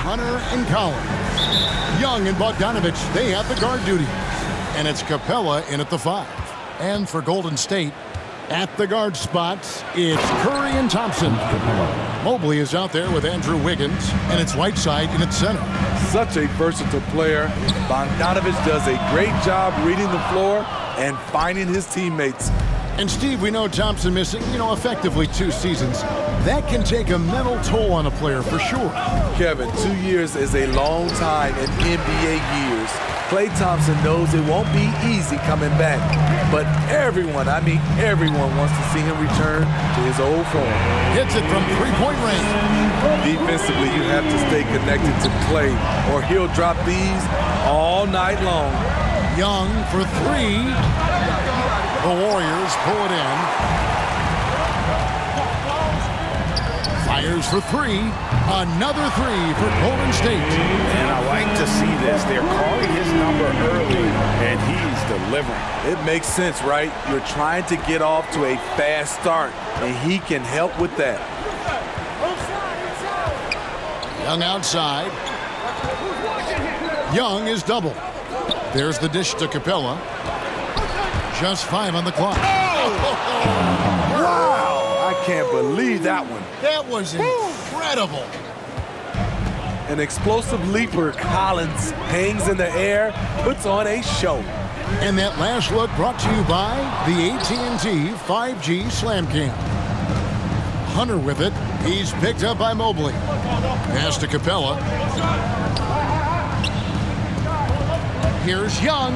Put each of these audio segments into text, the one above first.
Hunter and Collins. Young and Bogdanovich, they have the guard duty. And it's Capella in at the 5. And for Golden State, at the guard spots, it's Curry and Thompson. Mobley is out there with Andrew Wiggins, and it's Whiteside in at center. Such a versatile player. Bogdanovich does a great job reading the floor and finding his teammates. And Steve, we know Thompson missing, effectively 2 seasons. That can take a mental toll on a player for sure. Kevin, 2 years is a long time in NBA years. Klay Thompson knows it won't be easy coming back. But everyone wants to see him return to his old form. Hits it from 3-point range. Defensively, you have to stay connected to Klay, or he'll drop these all night long. Young for 3. The Warriors pull it in. Fires for 3. Another 3 for Golden State. And I like to see this. They're calling his number early, and he's delivering. It makes sense, right? You're trying to get off to a fast start, and he can help with that. Young outside. Young is double. There's the dish to Capella. Just 5 on the clock. Wow! I can't believe that one. That was incredible. An explosive leaper, Collins hangs in the air, puts on a show. And that last look brought to you by the AT&T 5G Slam Cam. Hunter with it. He's picked up by Mobley. Pass to Capella. Here's Young.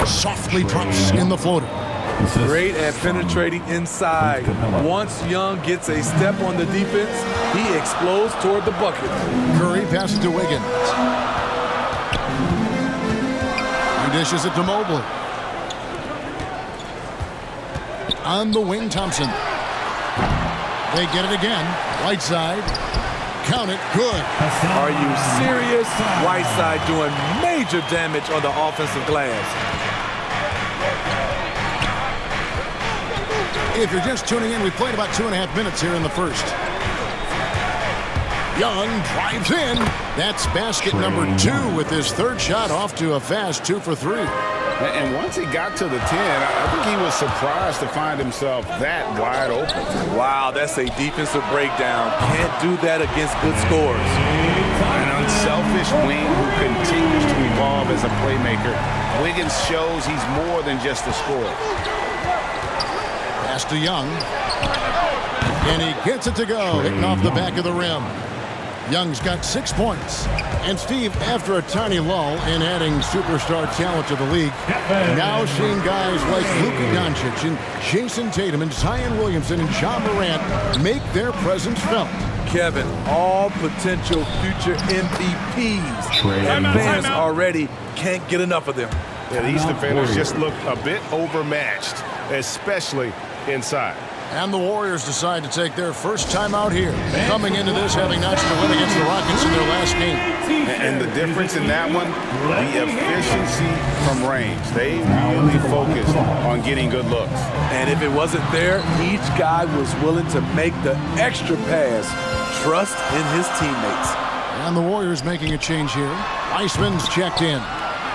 Softly drops in the floater. Great at penetrating inside. Once Young gets a step on the defense, he explodes toward the bucket. Curry passes to Wiggins. He dishes it to Mobley. On the wing, Thompson. They get it again. Whiteside. Count it. Good. Are you serious? Whiteside doing major damage on the offensive glass. If you're just tuning in, we played about 2.5 minutes here in the first. Young drives in. That's basket number 2 with his 3rd shot off to a fast 2 for 3. And once he got to the 10, I think he was surprised to find himself that wide open. Wow, that's a defensive breakdown. Can't do that against good scores. An unselfish wing who continues to evolve as a playmaker. Wiggins shows he's more than just a scorer. Pass to Young. And he gets it to go, hitting off the back of the rim. Young's got 6 points. And Steve, after a tiny lull in adding superstar talent to the league, now seeing guys like Luka Doncic and Jason Tatum and Zion Williamson and John Morant make their presence felt. Kevin, all potential future MVPs. And fans already can't get enough of them. Yeah, these defenders just look a bit overmatched, especially inside. And the Warriors decide to take their first time out here, coming into this having notched a win against the Rockets in their last game. And the difference in that one, the efficiency from range. They really focused on getting good looks. And if it wasn't there, each guy was willing to make the extra pass. Trust in his teammates. And the Warriors making a change here. Iceman's checked in.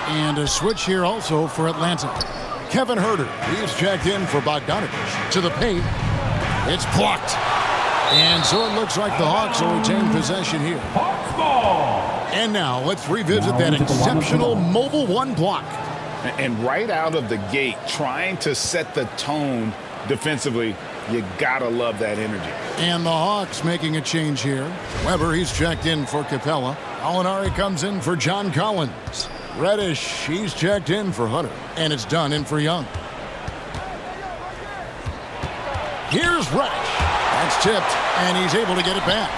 And a switch here also for Atlanta. Kevin Huerter, he is checked in for Bogdanovich. To the paint. It's blocked. And so it looks like the Hawks will retain possession here. And now let's revisit that exceptional Mobile 1 block. And right out of the gate, trying to set the tone defensively, you gotta love that energy. And the Hawks making a change here. Weber, he's checked in for Capella. Alinari comes in for John Collins. Reddish, he's checked in for Hunter. And it's done in for Young. Here's Reddish. That's tipped, and he's able to get it back.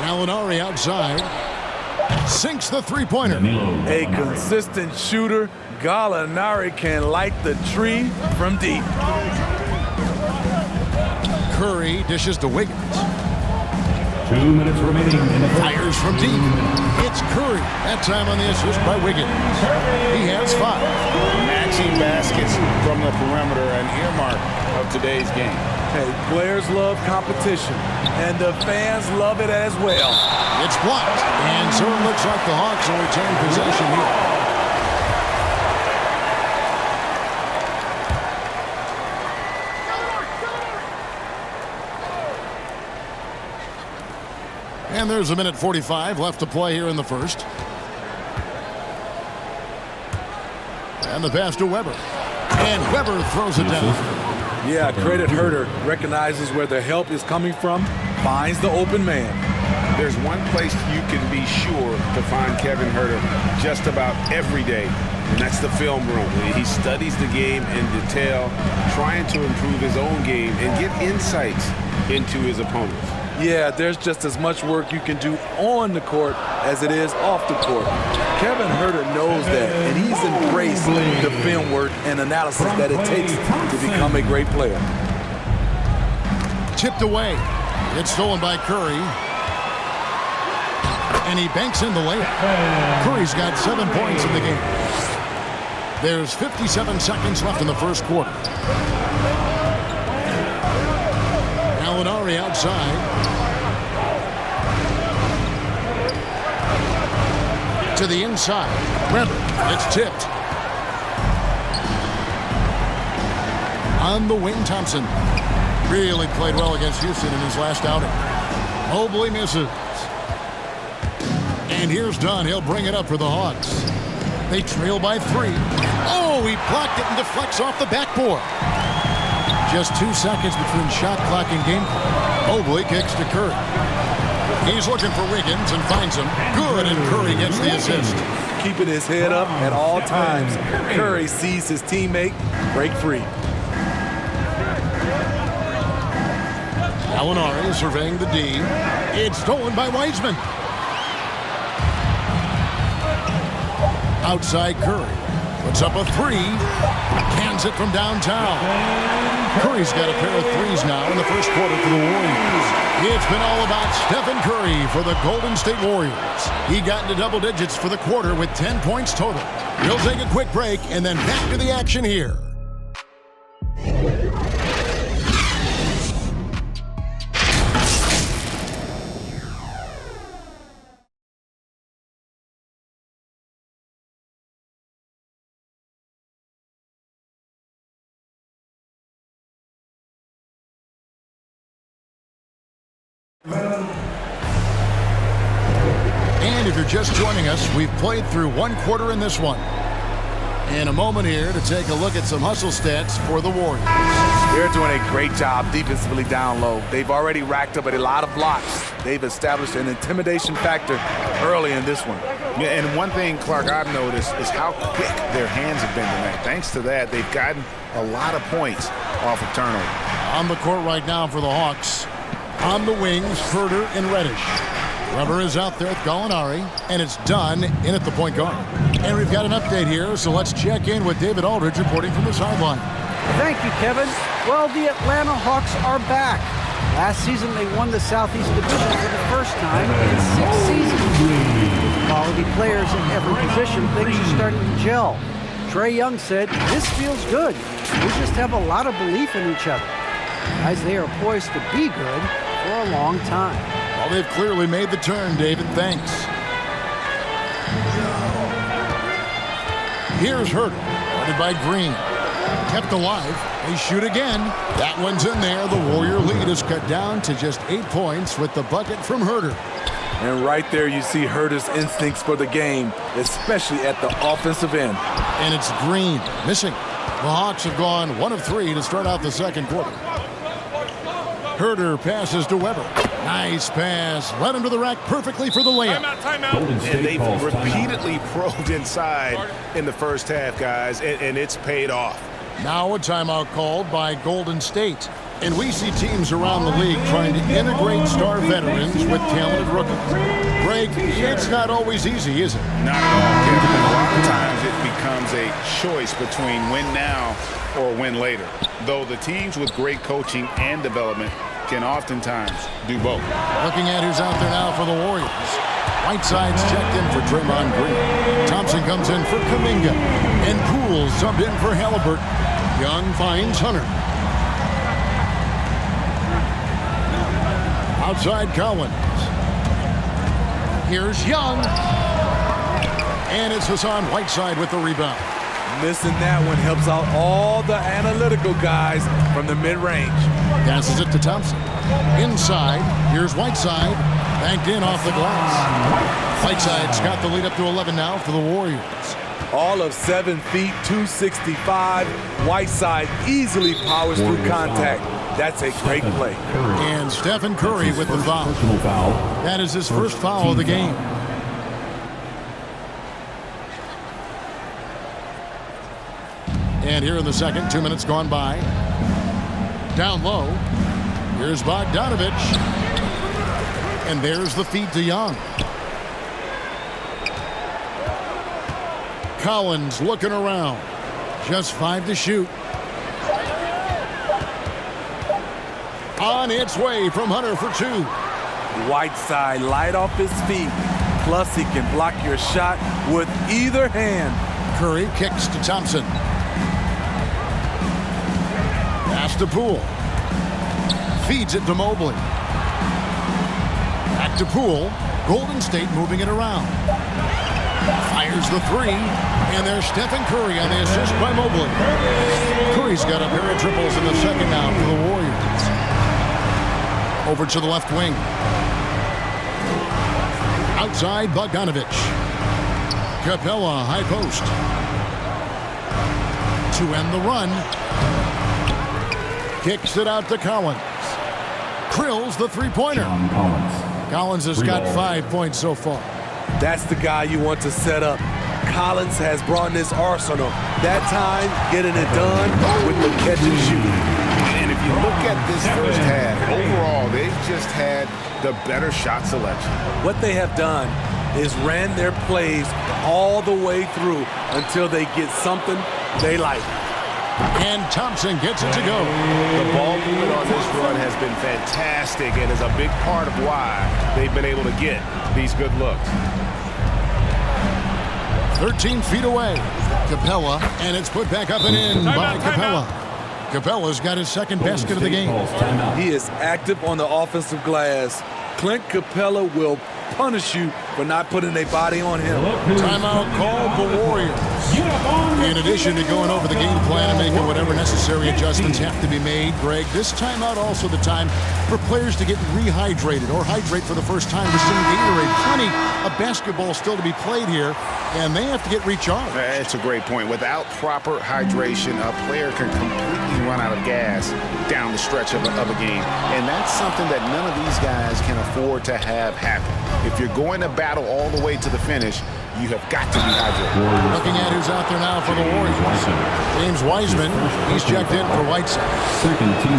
Alinari outside. Sinks the three-pointer. A consistent shooter. Gallinari can light the tree from deep. Curry dishes to Wiggins. 2 minutes remaining in the Fires from deep. It's Curry. That time on the assist by Wiggins. He has 5. Matching baskets from the perimeter, an earmark of today's game. Hey, players love competition, and the fans love it as well. It's blocked, and so it looks like the Hawks will retain possession here. And there's 1:45 left to play here in the first. And the pass to Weber. And Weber throws it down. Yeah, credit Herder. Recognizes where the help is coming from, finds the open man. There's one place you can be sure to find Kevin Herder just about every day, and that's the film room. He studies the game in detail, trying to improve his own game and get insights into his opponents. Yeah, there's just as much work you can do on the court as it is off the court. Kevin Herder knows that, and he's embraced the film work and analysis that it takes to become a great player. Tipped away. It's stolen by Curry. And he banks in the layup. Curry's got 7 points in the game. There's 57 seconds left in the first quarter. Gallinari outside. To the inside. Weber. It's tipped. On the wing, Thompson. Really played well against Houston in his last outing. Mobley misses. And here's Dunn. He'll bring it up for the Hawks. They trail by 3. Oh, he blocked it and deflects off the backboard. Just 2 seconds between shot clock and game clock. Mobley kicks to Curry. He's looking for Wiggins and finds him. Good, and Curry gets the assist. Keeping his head up at all times. Curry sees his teammate break free. Gallinari surveying the D. It's stolen by Wiseman. Outside Curry. Puts up a 3. Cans it from downtown. Curry's got a pair of 3s now in the first quarter for the Warriors. It's been all about Stephen Curry for the Golden State Warriors. He got into double digits for the quarter with 10 points total. We'll take a quick break and then back to the action here. And if you're just joining us, we've played through 1 quarter in this one. In a moment here to take a look at some hustle stats for the Warriors. They're doing a great job defensively down low. They've already racked up a lot of blocks. They've established an intimidation factor early in this one. Yeah, and one thing, Clark, I've noticed is how quick their hands have been tonight. Thanks to that, they've gotten a lot of points off of turnover. On the court right now for the Hawks. On the wings, Herder and Reddish. Weber is out there with Gallinari, and it's Dunn in at the point guard. And we've got an update here, so let's check in with David Aldridge reporting from the sideline. Thank you, Kevin. Well, the Atlanta Hawks are back. Last season, they won the Southeast Division for the first time in 6 seasons. With quality players at every position, things are starting to gel. Trae Young said, "This feels good. We just have a lot of belief in each other." Guys, they are poised to be good for a long time. Well, they've clearly made the turn, David. Thanks. Here's Herder, guarded by Green. Kept alive. They shoot again. That one's in there. The Warrior lead is cut down to just 8 points with the bucket from Herder. And right there you see Herder's instincts for the game, especially at the offensive end. And it's Green missing. The Hawks have gone 1 of 3 to start out the second quarter. Herder passes to Weber. Nice pass. Led him to the rack perfectly for the layup. And they've repeatedly probed inside in the first half, guys, and it's paid off. Now a timeout called by Golden State. And we see teams around the league trying to integrate star veterans with talented rookies. Greg, it's not always easy, is it? Not at all, Kevin. And a lot of times it becomes a choice between win now or win later. Though the teams with great coaching and development can oftentimes do both. Looking at who's out there now for the Warriors. Whiteside's checked in for Draymond Green. Thompson comes in for Kuminga. And Poole subbed in for Halliburton. Young finds Hunter. Outside Collins. Here's Young. And it's Hassan Whiteside with the rebound. Missing that one helps out all the analytical guys from the mid-range. Passes it to Thompson. Inside, here's Whiteside. Banked in off the glass. Whiteside's got the lead up to 11 now for the Warriors. All of 7 feet, 265. Whiteside easily powers through contact. That's a great play. And Stephen Curry with the foul. That is his first foul of the game. And here in the second, 2 minutes gone by. Down low. Here's Bogdanovich. And there's the feed to Young. Collins looking around. Just 5 to shoot. On its way from Hunter for 2. Whiteside light off his feet. Plus he can block your shot with either hand. Curry kicks to Thompson. Pass to Poole. Feeds it to Mobley. Back to Poole. Golden State moving it around. Fires the 3. And there's Stephen Curry on the assist by Mobley. Curry's got a pair of triples in the second now for the Warriors. Over to the left wing. Outside Bogdanovich. Capella high post. To end the run. Kicks it out to Collins. Drills the three-pointer. Collins has got 5 points so far. That's the guy you want to set up. Collins has brought in his arsenal. That time, getting it done with the catch and shoot. And if you look at this first half, overall, they've just had the better shot selection. What they have done is ran their plays all the way through until they get something they like. And Thompson gets it to go. The ball movement on this run has been fantastic and is a big part of why they've been able to get these good looks. 13 feet away. Capella, and it's put back up and in by Capella. Capella's got his second basket of the game. He is active on the offensive glass. Clint Capella will punish you for not putting a body on him. Timeout called the Warriors. In addition to going over the game plan and making whatever necessary adjustments have to be made, Greg, this timeout also the time for players to get rehydrated or hydrate for the first time with some Gatorade. Plenty of basketball still to be played here, and they have to get recharged. That's a great point. Without proper hydration, a player can completely run out of gas down the stretch of a game. And that's something that none of these guys can afford to have happen. If you're going to battle all the way to the finish, you have got to be hydrated. Looking at who's out there now for the Warriors. James Wiseman, he's checked in for Whiteside.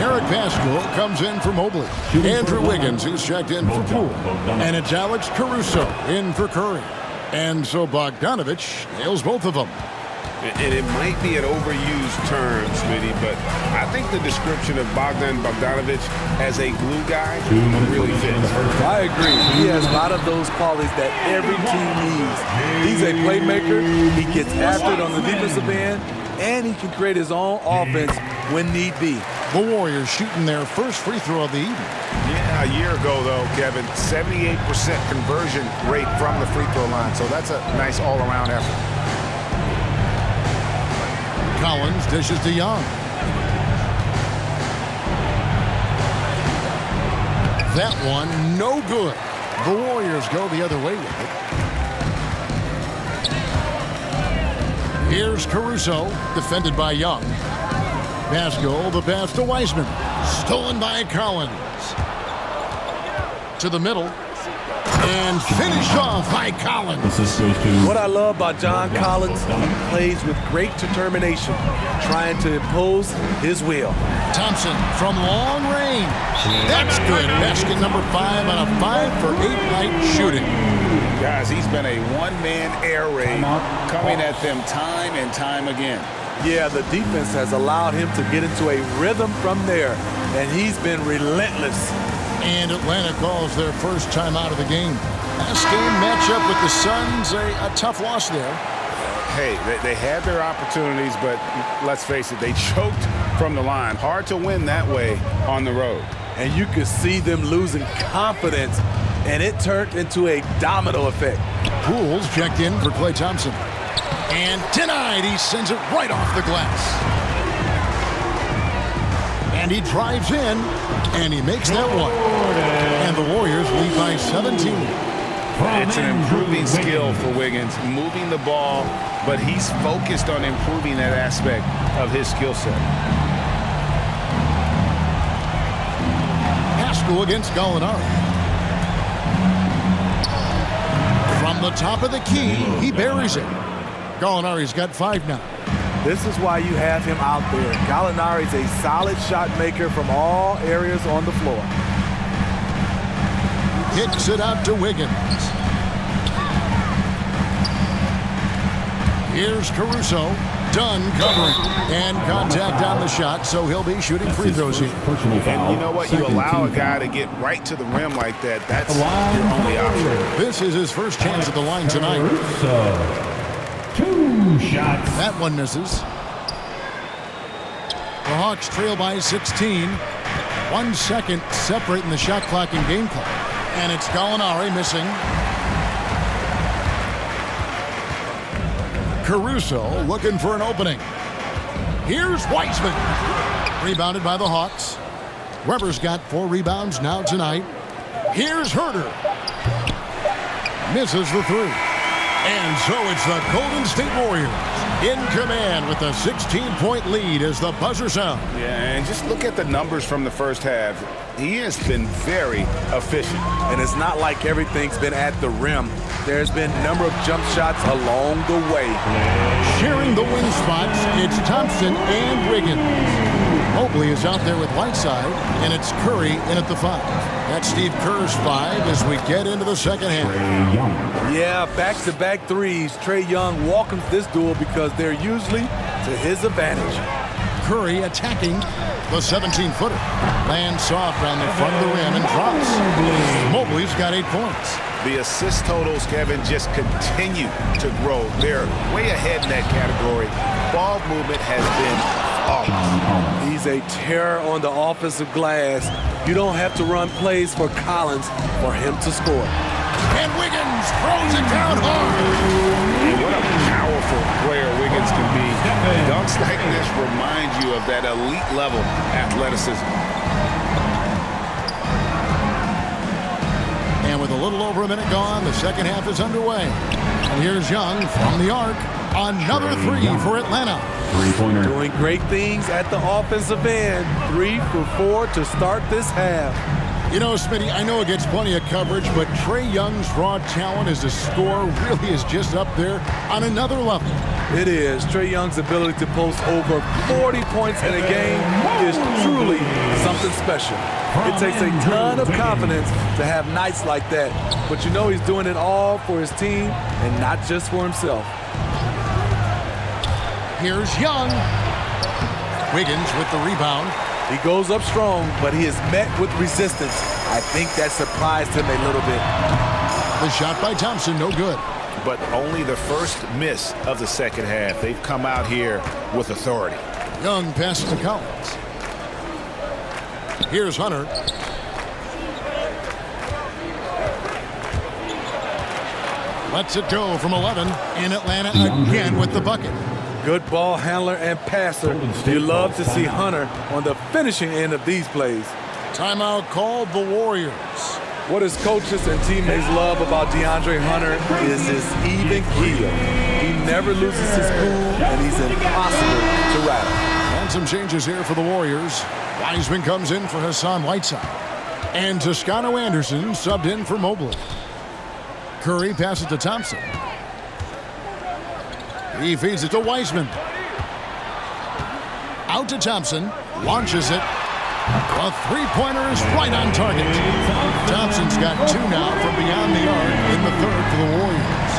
Eric Pascal comes in for Mobley. Andrew Wiggins is checked in for Poole. And it's Alex Caruso in for Curry. And so Bogdanovich nails both of them. And it might be an overused term, Smitty, but I think the description of Bogdanovich as a glue guy really fits. I agree. He has a lot of those qualities that every team needs. He's a playmaker. He gets after it on the defensive end, and he can create his own offense when need be. The Warriors shooting their first free throw of the evening. Yeah, a year ago, though, Kevin, 78% conversion rate from the free throw line, so that's a nice all-around effort. Collins dishes to Young. That one, no good. The Warriors go the other way with it. Here's Caruso, defended by Young. Pascal, the pass to Wiseman. Stolen by Collins. To the middle. And finished off by Collins. What I love about John Collins, he plays with great determination, trying to impose his will. Thompson from long range. That's good. Basket number 5 on a 5-for-8 night shooting. Guys, he's been a one-man air raid coming at them time and time again. Yeah, the defense has allowed him to get into a rhythm from there, and he's been relentless. And Atlanta calls their first time out of the game. Last game matchup with the Suns, a tough loss there. Hey, they had their opportunities, but let's face it, they choked from the line. Hard to win that way on the road. and you could see them losing confidence, and it turned into a domino effect. Pools checked in for Klay Thompson. And denied. He sends it right off the glass. And he drives in, and he makes that one. And the Warriors lead by 17. It's an improving skill for Wiggins, moving the ball, but he's focused on improving that aspect of his skill set. Pascal against Gallinari. From the top of the key, he buries it. Gallinari's got 5 now. This is why you have him out there. Gallinari's a solid shot maker from all areas on the floor. Kicks it out to Wiggins. Here's Caruso. Done covering. And contact on the shot, so he'll be shooting free throws here. And you know what? You allow a guy to get right to the rim like that. That's your only option. This is his first chance at the line tonight. 2 shots. That one misses. The Hawks trail by 16. 1 second separating the shot clock and game clock. And it's Gallinari missing. Caruso looking for an opening. Here's Wiseman. Rebounded by the Hawks. Weber's got 4 rebounds now tonight. Here's Herter. Misses the 3. And so it's the Golden State Warriors in command with a 16-point lead as the buzzer sounds. Yeah, and just look at the numbers from the first half. He has been very efficient. And it's not like everything's been at the rim. There's been a number of jump shots along the way. Sharing the wing spots, it's Thompson and Wiggins. Mobley is out there with Whiteside, and it's Curry in at the 5. That's Steve Kerr's 5 as we get into the second half. Yeah, back-to-back threes. Trae Young welcomes this duel because they're usually to his advantage. Curry attacking the 17-footer. Lands soft on the front of the rim and drops. Mobley's got 8 points. The assist totals, Kevin, just continue to grow. They're way ahead in that category. Ball movement has been awesome. He's a terror on the offensive glass. You don't have to run plays for Collins for him to score. And Wiggins throws it down hard. And what a powerful player Wiggins can be. Dunks like this remind you of that elite level athleticism. And with a little over a minute gone, the second half is underway. And here's Young from the arc. Another 3 for Atlanta. Three-pointer. Doing great things at the offensive end. 3 for 4 to start this half. You know, Smitty, I know it gets plenty of coverage, but Trae Young's raw talent as a scorer really is just up there on another level. It is. Trae Young's ability to post over 40 points in a game is truly something special. It takes a ton of confidence to have nights like that, but you know he's doing it all for his team and not just for himself. Here's Young. Wiggins with the rebound. He goes up strong, but he is met with resistance. I think that surprised him a little bit. The shot by Thompson, no good. But only the first miss of the second half. They've come out here with authority. Young passes to Collins. Here's Hunter. Lets it go from 11. In Atlanta again with the bucket. Good ball handler and passer. You love to see Hunter on the finishing end of these plays. Timeout called the Warriors. What his coaches and teammates love about DeAndre Hunter is his even keel. He never loses his cool, and he's impossible to rattle. And some changes here for the Warriors. Wiseman comes in for Hassan Whiteside. And Toscano Anderson subbed in for Mobley. Curry passes to Thompson. He feeds it to Wiseman. Out to Thompson. Launches it. A three-pointer is right on target. Thompson's got 2 now from beyond the arc in the third for the Warriors.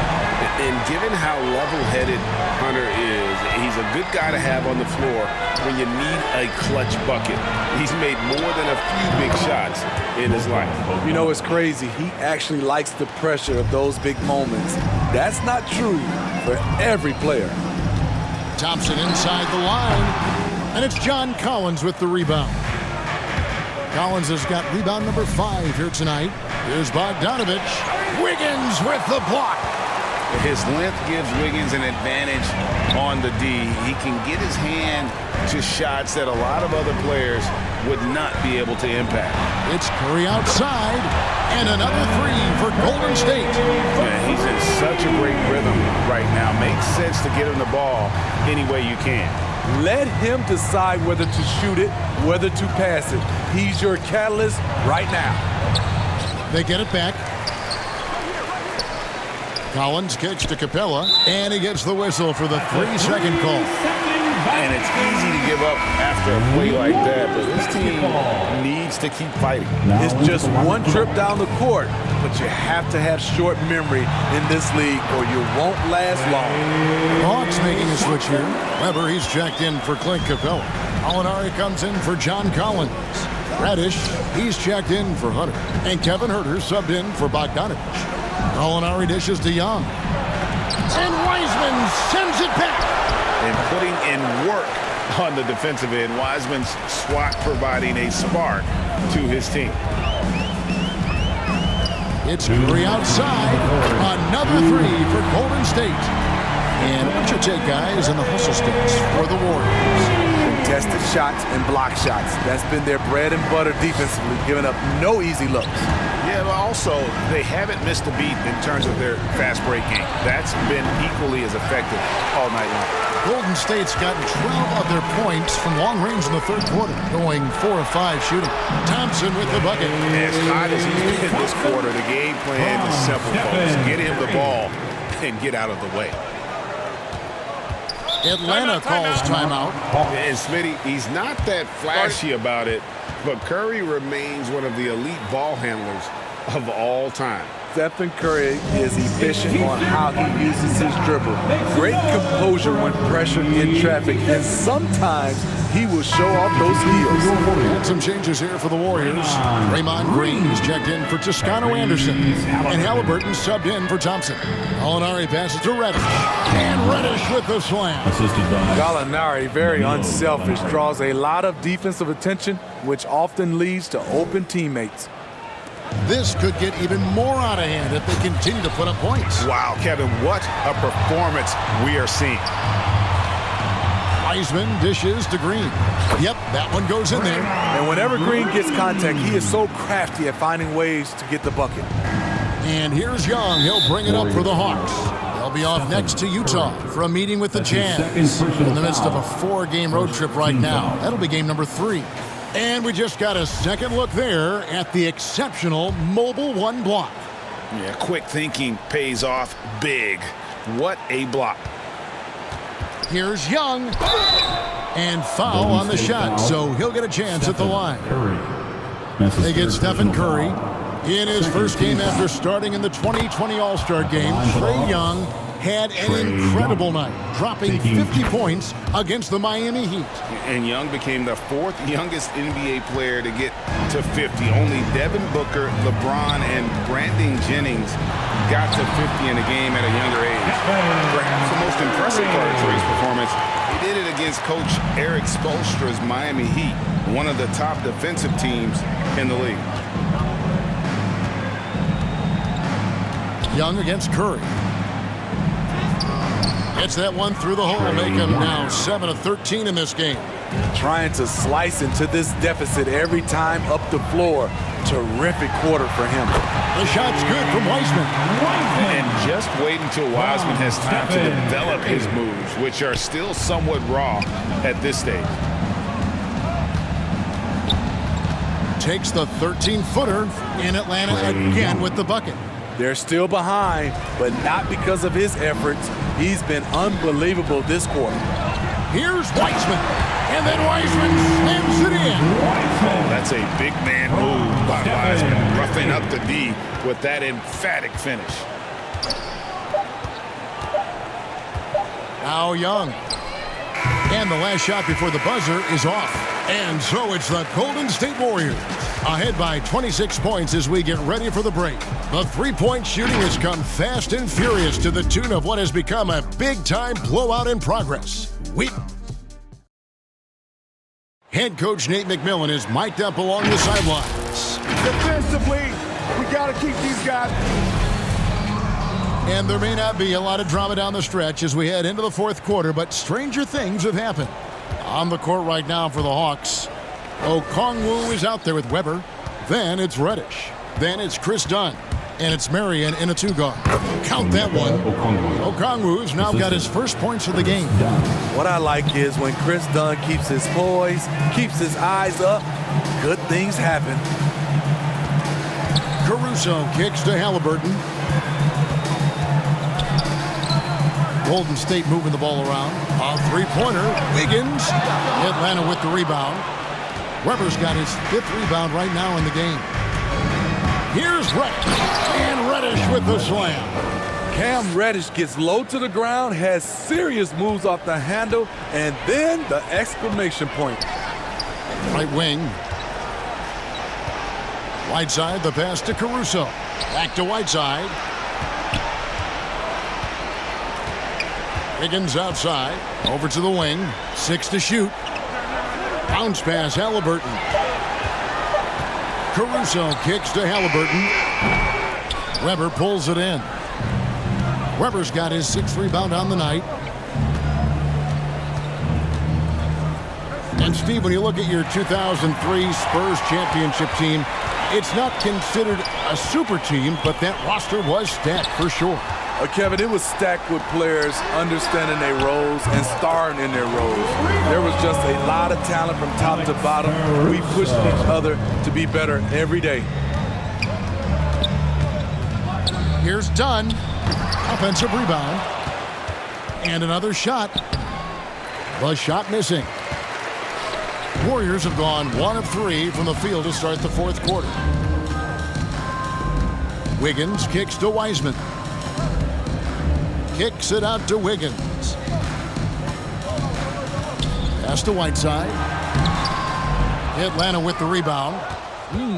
And given how level-headed Hunter is, he's a good guy to have on the floor when you need a clutch bucket. He's made more than a few big shots in his life. You know, it's crazy. He actually likes the pressure of those big moments. That's not true for every player. Thompson inside the line. And it's John Collins with the rebound. Collins has got rebound number 5 here tonight. Here's Bogdanovich. Wiggins with the block. His length gives Wiggins an advantage on the D. He can get his hand to shots that a lot of other players would not be able to impact. It's Curry outside, and another 3 for Golden State. Yeah, he's in such a great rhythm right now. Makes sense to get him the ball any way you can. Let him decide whether to shoot it, whether to pass it. He's your catalyst right now. They get it back. Collins kicks to Capella, and he gets the whistle for the 3-second call. And it's easy to give up after a play like that, but this team needs to keep fighting. It's just one trip down the court, but you have to have short memory in this league or you won't last long. Hawks making a switch here. Weber, he's checked in for Clint Capella. Alinari comes in for John Collins. Radish, he's checked in for Hunter. And Kevin Huerter subbed in for Bogdanovich. Alinari dishes to Young. And Wiseman sends it back. And putting in work on the defensive end, Wiseman's swat providing a spark to his team. It's Curry outside. Another 3 for Golden State. And what's your take, guys, in the hustle sticks for the Warriors? Contested shots and block shots. That's been their bread and butter defensively, giving up no easy looks. Yeah, but also, they haven't missed a beat in terms of their fast break game. That's been equally as effective all night long. Golden State's gotten 12 of their points from long range in the third quarter, going 4 of 5 shooting. Thompson with the bucket. As hot as he's been this quarter, the game plan is simple, folks. Get him the ball and get out of the way. Atlanta calls timeout. And Smitty, he's not that flashy about it, but Curry remains one of the elite ball handlers of all time. Stephen Curry is efficient on how he uses his dribble. Great composure when pressured in traffic, and sometimes he will show off those heels. And some changes here for the Warriors. Draymond Green is checked in for Toscano Anderson. And Halliburton subbed in for Thompson. Alinari passes to Reddish. And Reddish with the slam. Gallinari, very unselfish, draws a lot of defensive attention, which often leads to open teammates. This could get even more out of hand if they continue to put up points. Wow, Kevin, what a performance we are seeing. Wiseman dishes to Green. Yep, that one goes in there. And whenever Green gets contact, he is so crafty at finding ways to get the bucket. And here's Young. He'll bring it up for the Hawks. They'll be off next to Utah for a meeting with the Jazz. In the midst of a 4-game road trip right now. That'll be game number 3. And we just got a second look there at the exceptional Mobile 1 block. Yeah, quick thinking pays off big. What a block. Here's Young. And foul on the shot, so he'll get a chance at the line. They get Stephen Curry. In his first game after starting in the 2020 All-Star Game, Trae Young had an incredible night, dropping 50 points against the Miami Heat. And Young became the 4th youngest NBA player to get to 50. Only Devin Booker, LeBron, and Brandon Jennings got to 50 in a game at a younger age. Perhaps the most impressive part of Trae's performance, he did it against Coach Eric Spoelstra's Miami Heat, one of the top defensive teams in the league. Young against Curry. Gets that one through the hole, make him now 7 of 13 in this game. Trying to slice into this deficit every time up the floor. Terrific quarter for him. The shot's good from Wiseman. And just wait until Wiseman has time to develop his moves, which are still somewhat raw at this stage. Takes the 13-footer in Atlanta again with the bucket. They're still behind, but not because of his efforts. He's been unbelievable this quarter. Here's Wiseman, and then Wiseman slams it in. Oh, that's a big man move by Wiseman, roughing up the D with that emphatic finish. Now Young. And the last shot before the buzzer is off. And so it's the Golden State Warriors ahead by 26 points as we get ready for the break. The three-point shooting has come fast and furious to the tune of what has become a big-time blowout in progress. Head coach Nate McMillan is mic'd up along the sidelines. Defensively, we got to keep these guys. And there may not be a lot of drama down the stretch as we head into the fourth quarter, but stranger things have happened. On the court right now for the Hawks, Okongwu is out there with Weber. Then it's Reddish. Then it's Chris Dunn. And it's Marion in a two-guard. Count that one. Okongwu's now got his first points of the game. What I like is when Chris Dunn keeps his poise, keeps his eyes up, good things happen. Caruso kicks to Halliburton. Golden State moving the ball around. A three-pointer. Wiggins. Atlanta with the rebound. Weber's got his fifth rebound right now in the game. Here's Reddish. And Reddish with the slam. Cam Reddish gets low to the ground, has serious moves off the handle, and then the exclamation point. Right wing. Whiteside, the pass to Caruso. Back to Whiteside. Wiggins outside. Over to the wing. 6 to shoot. Bounce pass, Halliburton. Caruso kicks to Halliburton. Weber pulls it in. Weber's got his 6th rebound on the night. And Steve, when you look at your 2003 Spurs championship team, it's not considered a super team, but that roster was stacked for sure. Kevin, it was stacked with players understanding their roles and starring in their roles. There was just a lot of talent from top to bottom. We pushed each other to be better every day. Here's Dunn. Offensive rebound. And another shot. The shot missing. Warriors have gone 1 of 3 from the field to start the fourth quarter. Wiggins kicks to Wiseman. Kicks it out to Wiggins. Pass to Whiteside. Atlanta with the rebound.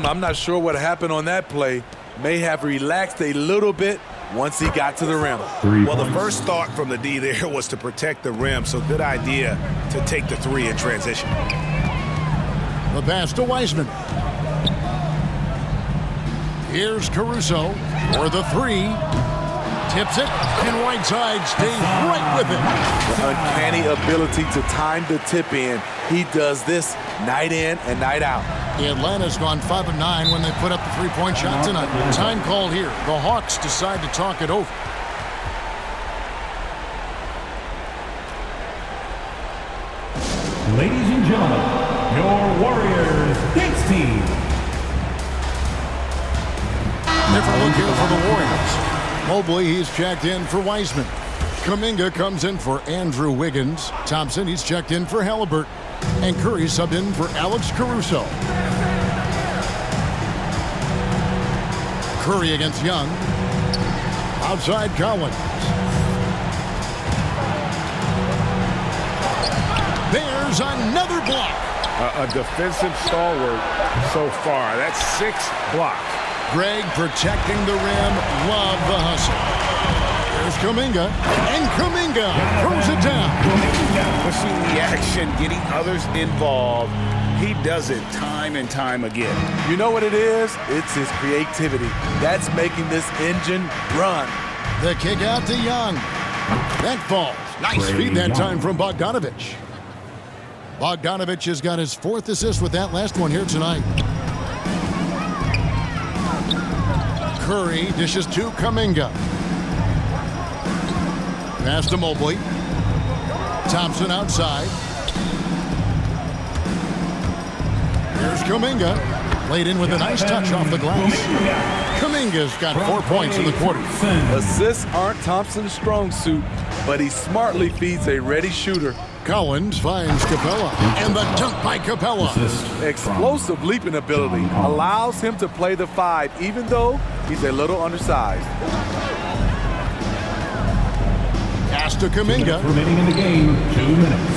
I'm not sure what happened on that play. May have relaxed a little bit once he got to the rim. Well, the first thought from the D there was to protect the rim, so good idea to take the 3 in transition. The pass to Wiseman. Here's Caruso for the 3. Tips it, and Whiteside stays right with it. The uncanny ability to time the tip in. He does this night in and night out. Atlanta's gone 5 of 9 when they put up the three-point shot tonight. Time called here. The Hawks decide to talk it over. Ladies and gentlemen, your Warriors dance team. Different look here for the Warriors. Mobley, he's checked in for Wiseman. Kuminga comes in for Andrew Wiggins. Thompson, he's checked in for Halliburton. And Curry subbed in for Alex Caruso. Curry against Young. Outside Collins. There's another block. A defensive stalwart so far. That's 6 blocks. Greg protecting the rim. Love the hustle. There's Kuminga. And Kuminga throws it down. Pushing the action, getting others involved. He does it time and time again. You know what it is? It's his creativity. That's making this engine run. The kick out to Young. That falls. Nice feed that time from Bogdanovich. Bogdanovich has got his 4th assist with that last one here tonight. Curry dishes to Kuminga. Pass to Mobley. Thompson outside. Here's Kuminga. Laid in with a nice touch off the glass. Kuminga's got 4 points in the quarter. Assists aren't Thompson's strong suit, but he smartly feeds a ready shooter. Collins finds Capella. And the dunk by Capella. Explosive leaping ability allows him to play the 5, even though he's a little undersized. Pass to Kuminga. Remaining in the game, 2 minutes.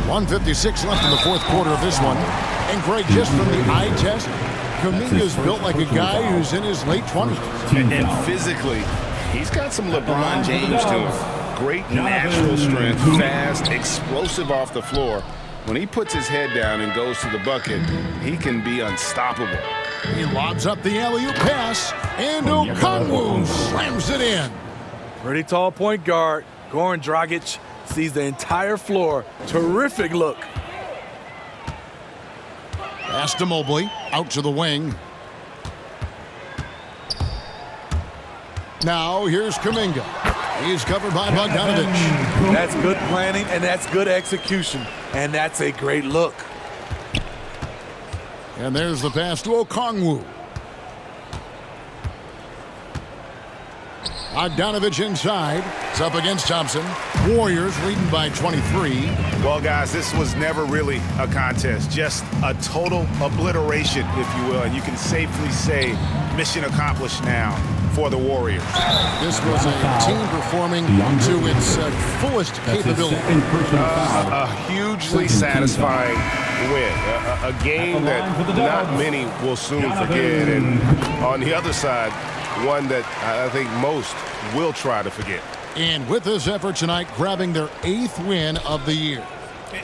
1:56 left in the fourth quarter of this one. And Greg, just from the eye test, Kuminga's built like a guy who's in his late 20s. And physically, he's got some LeBron James to him. great natural strength, fast, explosive off the floor. When he puts his head down and goes to the bucket, he can be unstoppable. He lobs up the alley-oop pass, and Okongwu slams it in. Pretty tall point guard. Goran Dragic sees the entire floor. Terrific look. Pass to Mobley, out to the wing. Now here's Kuminga. He's covered by Bogdanovich. That's good planning, and that's good execution. And that's a great look. And there's the pass to Okongwu. Bogdanovich inside. It's up against Thompson. Warriors leading by 23. Well, guys, this was never really a contest. Just a total obliteration, if you will. And you can safely say mission accomplished now for the Warriors. This was a team performing to its fullest capability. A hugely satisfying win. A game that not many will soon forget. And on the other side, one that I think most will try to forget. And with this effort tonight, grabbing their 8th win of the year.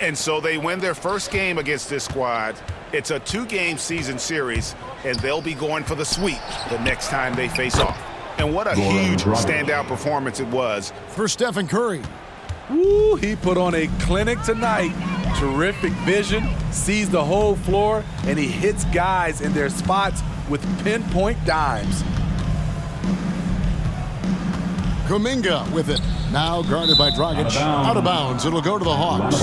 And so they win their first game against this squad. It's a 2-game season series, and they'll be going for the sweep the next time they face off. And what a huge standout performance it was for Stephen Curry. Woo, he put on a clinic tonight. Terrific vision, sees the whole floor, and he hits guys in their spots with pinpoint dimes. Kuminga with it. Now guarded by Dragic. Out of bounds. It'll go to the Hawks.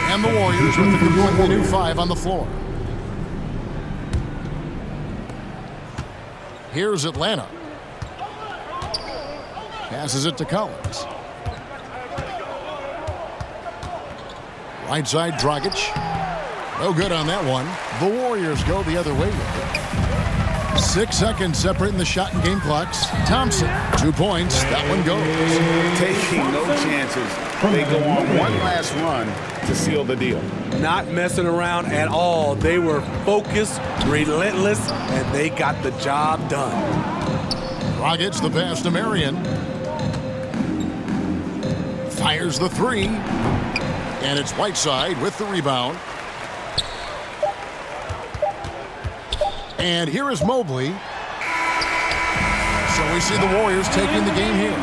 And the Warriors with a completely new 5 on the floor. Here's Atlanta. Passes it to Collins. Right side, Dragic. No good on that one. The Warriors go the other way with it. 6 seconds separating the shot and game clocks. Thompson, 2 points. That one goes. Taking no chances. They go on one last run to seal the deal. Not messing around at all. They were focused, relentless, and they got the job done. Dragic, the pass to Marion. Fires the 3. And it's Whiteside with the rebound. And here is Mobley. So we see the Warriors taking the game here.